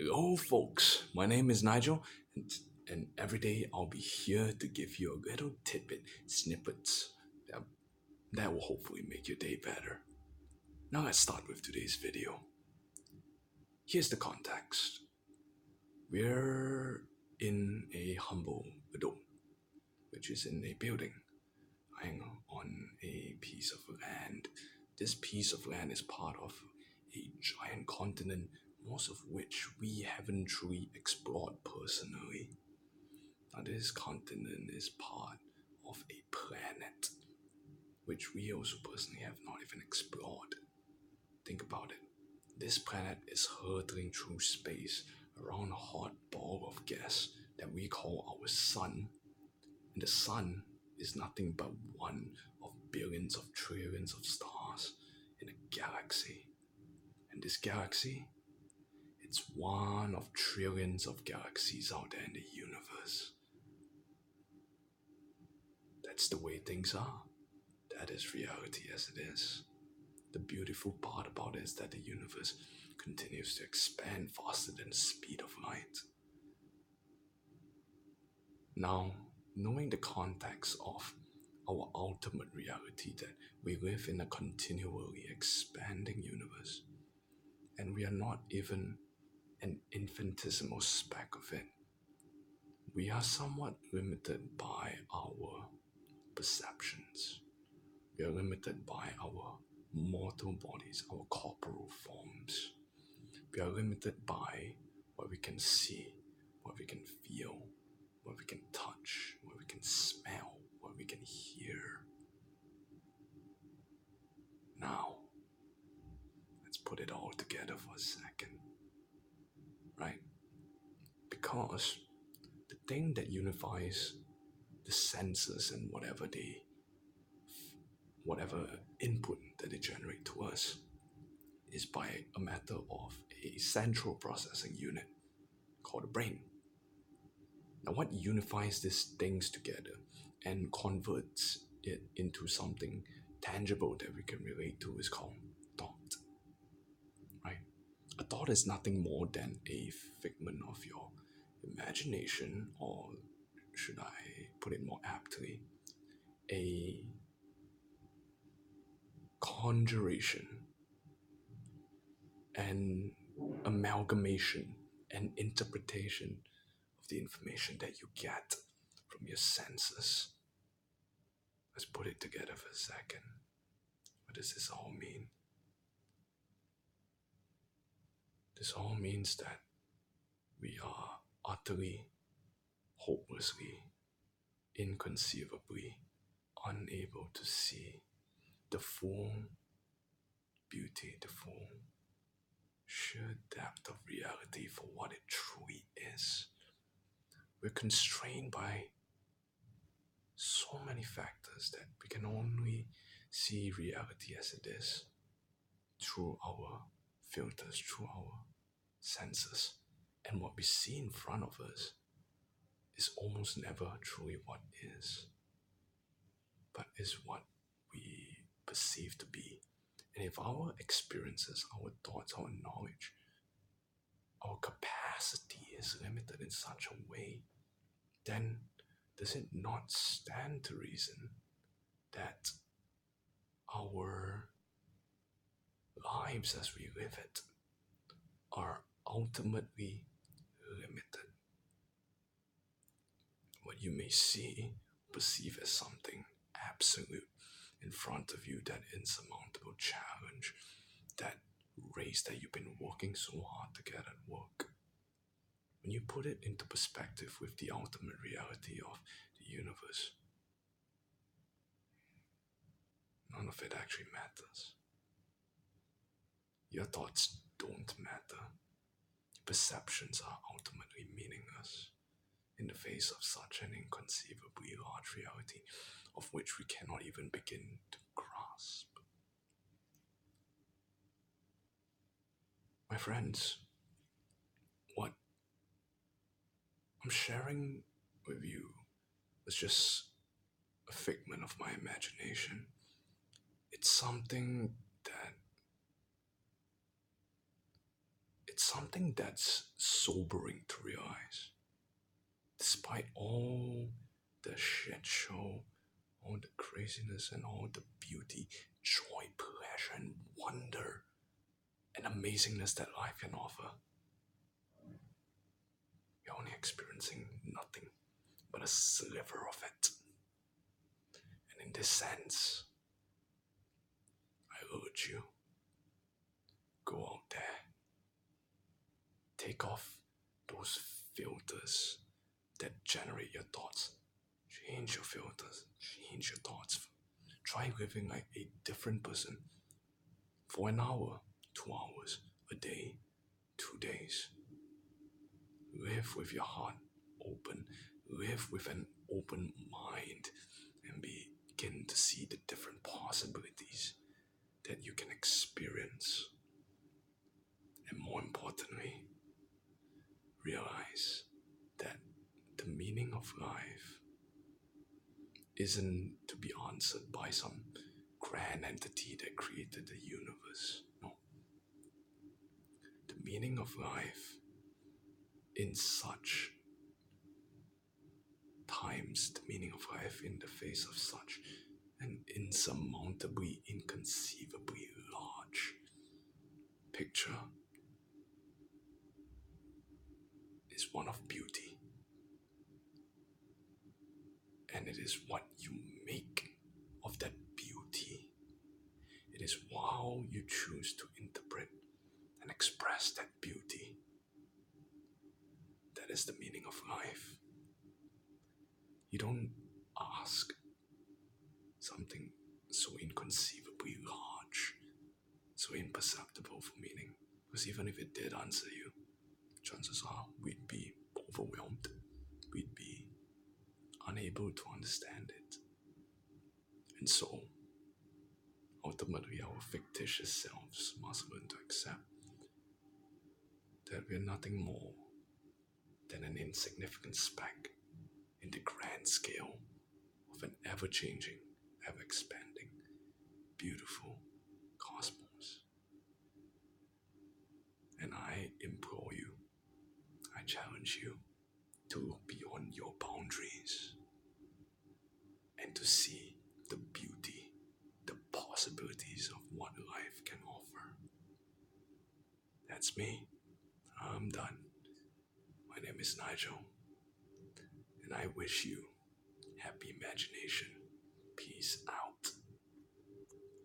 Hello, folks. My name is Nigel, and, and every day I'll be here to give you a little tidbit, snippets that, that will hopefully make your day better. Now, let's start with today's video. Here's the context. We're in a humble adult, which is in a building lying on a piece of land. This piece of land is part of a giant continent, most of which we haven't truly explored personally. Now, this continent is part of a planet which we also personally have not even explored. Think about it. This planet is hurtling through space around a hot ball of gas that we call our sun. And the sun is nothing but one of billions of trillions of stars in a galaxy. And this galaxy, it's one of trillions of galaxies out there in the universe. That's the way things are. That is reality as it is. The beautiful part about it is that the universe continues to expand faster than the speed of light. Now, knowing the context of our ultimate reality that we live in a continually expanding universe, and we are not even an infinitesimal speck of it, we are somewhat limited by our perceptions. We are limited by our mortal bodies, our corporal forms. We are limited by what we can see, what we can feel, what we can touch, what we can smell, what we can hear. Now, let's put it all together for a second, right? Because the thing that unifies the senses and whatever input that they generate to us is by a matter of a central processing unit called the brain. Now, what unifies these things together and converts it into something tangible that we can relate to is called thought, right? A thought is nothing more than a figment of your imagination, or should I put it more aptly, a conjuration and amalgamation and interpretation of the information that you get from your senses. Let's put it together for a second. What does this all mean? This all means that we are utterly, hopelessly, inconceivably unable to see the full beauty, the full sheer depth of reality for what it truly is. We're constrained by so many factors that we can only see reality as it is through our filters, through our senses. And what we see in front of us is almost never truly what is, but is what we perceive to be. And if our experiences, our thoughts, our knowledge, our capacity is limited in such a way, then does it not stand to reason that our lives as we live it are ultimately limited? What you may see, perceive as something absolute in front of you, that insurmountable challenge, that race that you've been working so hard to get at work. When you put it into perspective with the ultimate reality of the universe, none of it actually matters. Your thoughts don't matter. Your perceptions are ultimately meaningless in the face of such an inconceivably large reality of which we cannot even begin to grasp. My friends, what I'm sharing with you was just a figment of my imagination. It's something that something that's sobering to realize. Despite all the shit show, all the craziness, and all the beauty, joy, pleasure, and wonder and amazingness that life can offer, you're only experiencing nothing but a sliver of it. And in this sense, I urge you, go out there, take off those filters that generate your thoughts. Change your filters, change your thoughts. Try living like a different person for an hour, 2 hours, a day, 2 days. Live with your heart open, live with an open mind, and begin to see the different possibilities that you can experience. And more importantly, realize that the meaning of life isn't to be answered by some grand entity that created the universe. No. The meaning of life in such times, the meaning of life in the face of such an insurmountably, inconceivably large picture is one of beauty. And it is what you make of that beauty. It is how you choose to interpret and express that beauty. That is the meaning of life. You don't ask something so inconceivably large, so imperceptible for meaning. Because even if it did answer you, chances are we'd be overwhelmed. We'd be unable to understand it. And so, ultimately, our fictitious selves must learn to accept that we're nothing more than an insignificant speck in the grand scale of an ever-changing, ever-expanding, beautiful cosmos. And I implore you, I challenge you to look beyond your boundaries and to see the beauty, the possibilities of what life can offer. That's me. I'm done. My name is Nigel, and I wish you happy imagination. Peace out.